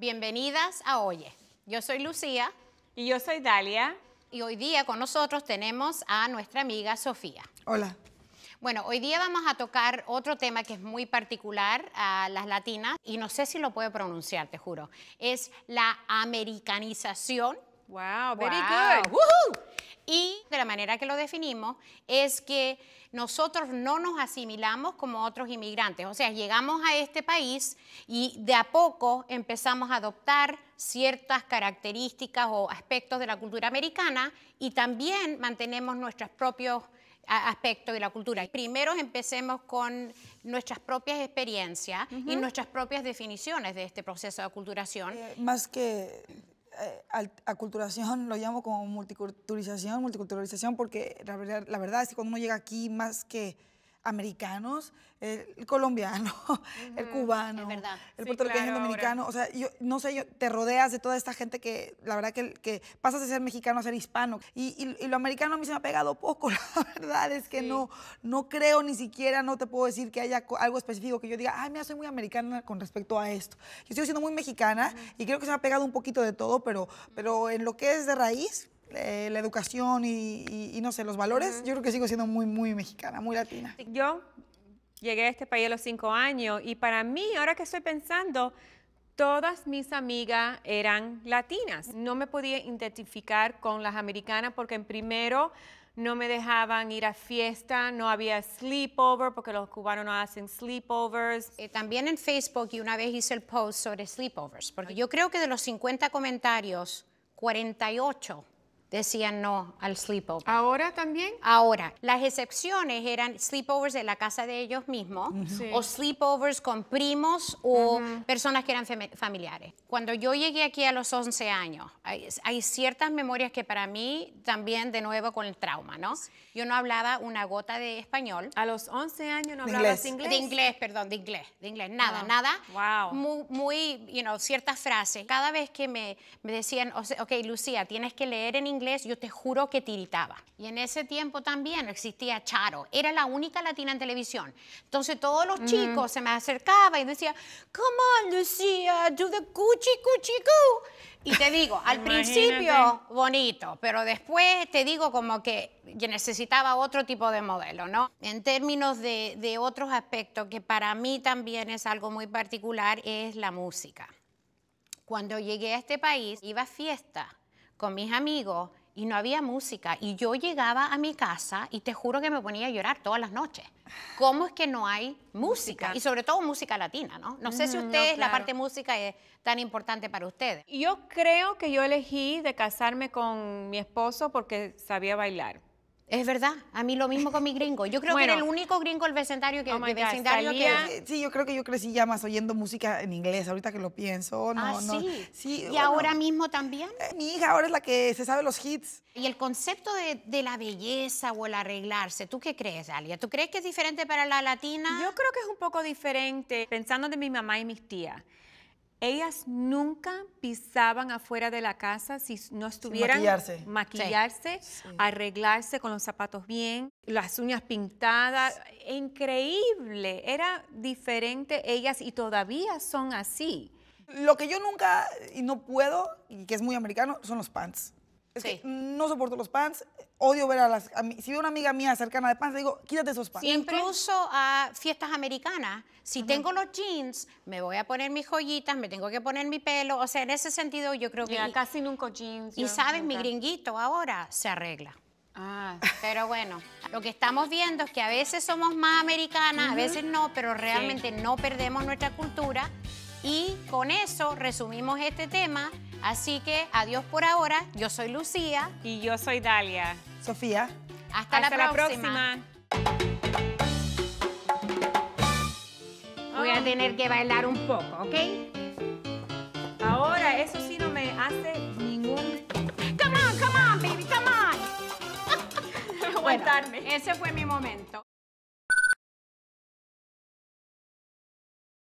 Bienvenidas a Oye. Yo soy Lucía. Y yo soy Dalia. Y hoy día con nosotros tenemos a nuestra amiga Sofía. Hola. Bueno, hoy día vamos a tocar otro tema que es muy particular a las latinas, y no sé si lo puedo pronunciar, te juro. Es la americanización. Wow, very good. ¡Woohoo! Y de la manera que lo definimos es que nosotros no nos asimilamos como otros inmigrantes. O sea, llegamos a este país y de a poco empezamos a adoptar ciertas características o aspectos de la cultura americana y también mantenemos nuestros propios aspectos de la cultura. Primero empecemos con nuestras propias experiencias y nuestras propias definiciones de este proceso de aculturación. Más que aculturación, lo llamo como multiculturalización, porque la verdad es que cuando uno llega aquí, más que americanos, el colombiano, el cubano, el puertorriqueño, dominicano, o sea, yo no sé, te rodeas de toda esta gente que la verdad que pasas de ser mexicano a ser hispano, y lo americano a mí se me ha pegado poco, la verdad es que no creo ni siquiera, no te puedo decir que haya algo específico que yo diga, ay, mira, soy muy americana con respecto a esto. Yo sigo siendo muy mexicana y creo que se me ha pegado un poquito de todo, pero en lo que es de raíz, la educación y no sé, los valores, yo creo que sigo siendo muy mexicana, muy latina. Yo llegué a este país a los 5 años y para mí, ahora que estoy pensando, todas mis amigas eran latinas. No me podía identificar con las americanas porque en primero no me dejaban ir a fiesta, no había sleepover porque los cubanos no hacen sleepovers. También en Facebook y una vez hice el post sobre sleepovers, porque yo creo que de los 50 comentarios, 48 decían no al sleepover. ¿Ahora también? Ahora, las excepciones eran sleepovers en la casa de ellos mismos o sleepovers con primos o personas que eran familiares. Cuando yo llegué aquí a los 11 años, hay ciertas memorias que para mí también, de nuevo, con el trauma, ¿no? Yo no hablaba una gota de español. ¿A los 11 años no hablabas inglés? De inglés, perdón, de inglés, nada. Wow. Muy, ciertas frases. Cada vez que me decían, ok, Lucía, tienes que leer en inglés, yo te juro que tiritaba. Y en ese tiempo también existía Charo. Era la única latina en televisión. Entonces todos los chicos se me acercaban y decían, come on, Lucía, do the cuchi cuchi coo. Y te digo, al principio bonito, pero después te digo como que yo necesitaba otro tipo de modelo, ¿no? En términos de otros aspectos que para mí también es algo muy particular, es la música. Cuando llegué a este país, iba a fiestas con mis amigos y no había música. Y yo llegaba a mi casa y te juro que me ponía a llorar todas las noches. ¿Cómo es que no hay música? Y sobre todo música latina, ¿no? No sé si ustedes, la parte música es tan importante para ustedes. Yo creo que yo elegí de casarme con mi esposo porque sabía bailar. Es verdad, a mí lo mismo con mi gringo. Yo creo que era el único gringo del vecindario que... Sí, yo creo que yo crecí ya más oyendo música en inglés, ahorita que lo pienso. Sí. ¿Y ahora mismo también? Mi hija ahora es la que se sabe los hits. Y el concepto de la belleza o el arreglarse, ¿tú qué crees, Dalia? ¿Tú crees que es diferente para la latina? Yo creo que es un poco diferente, pensando de mi mamá y mis tías. Ellas nunca pisaban afuera de la casa si no estuvieran maquillarse, arreglarse con los zapatos bien, las uñas pintadas. Increíble, era diferente ellas y todavía son así. Lo que yo nunca y no puedo, y que es muy americano, son los pants. Es que no soporto los pants, odio ver si veo una amiga mía cercana de pants, le digo, quítate esos pants. Incluso a fiestas americanas, si tengo los jeans, me voy a poner mis joyitas, me tengo que poner mi pelo, o sea, en ese sentido yo creo que... casi nunca jeans. Y sabes, mi gringuito ahora se arregla. Pero bueno, lo que estamos viendo es que a veces somos más americanas, a veces no, pero realmente no perdemos nuestra cultura. Y con eso resumimos este tema. Así que adiós por ahora. Yo soy Lucía. Y yo soy Dalia. Sofía. Hasta la próxima. Voy a tener que bailar un poco, ¿ok? Ahora, eso sí no me hace ningún... Come on, baby, come on. Aguantarme. Bueno, ese fue mi momento.